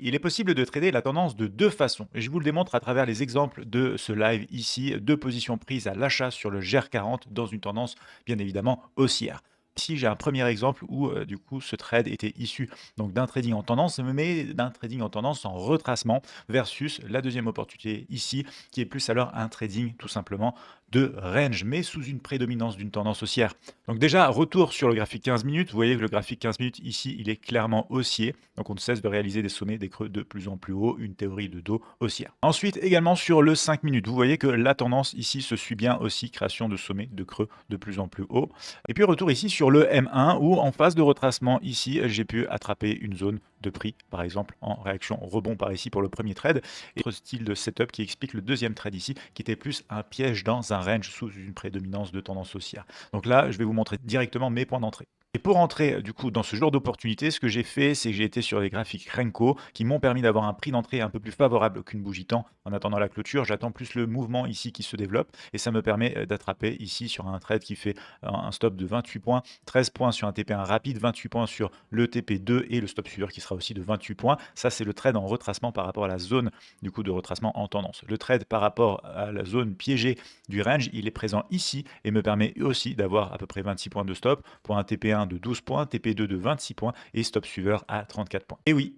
il est possible de trader la tendance de deux façons. Et je vous le démontre à travers les exemples de ce live ici, deux positions prises à l'achat sur le GER40 dans une tendance bien évidemment haussière. Ici, j'ai un premier exemple où du coup ce trade était issu donc d'un trading en tendance, mais d'un trading en tendance en retracement versus la deuxième opportunité ici, qui est plus alors un trading tout simplement de range, mais sous une prédominance d'une tendance haussière. Donc déjà, retour sur le graphique 15 minutes. Vous voyez que le graphique 15 minutes ici, il est clairement haussier. Donc on ne cesse de réaliser des sommets, des creux de plus en plus haut, une théorie de dos haussière. Ensuite, également sur le 5 minutes, vous voyez que la tendance ici se suit bien aussi, création de sommets, de creux de plus en plus haut. Et puis retour ici sur le M1 où en phase de retracement ici, j'ai pu attraper une zone de prix, par exemple en réaction rebond par ici pour le premier trade. Et autre style de setup qui explique le deuxième trade ici, qui était plus un piège dans un range sous une prédominance de tendance haussière. Donc là, je vais vous montrer directement mes points d'entrée. Et pour entrer du coup dans ce genre d'opportunité, ce que j'ai fait, c'est que j'ai été sur les graphiques Renko qui m'ont permis d'avoir un prix d'entrée un peu plus favorable qu'une bougie temps. En attendant la clôture, j'attends plus le mouvement ici qui se développe et ça me permet d'attraper ici sur un trade qui fait un stop de 28 points, 13 points sur un TP1 rapide, 28 points sur le TP2 et le stop suiveur qui sera aussi de 28 points. Ça, c'est le trade en retracement par rapport à la zone du coup de retracement en tendance. Le trade par rapport à la zone piégée du range, il est présent ici et me permet aussi d'avoir à peu près 26 points de stop pour un TP1 de 12 points, TP2 de 26 points et stop suiveur à 34 points. Et oui,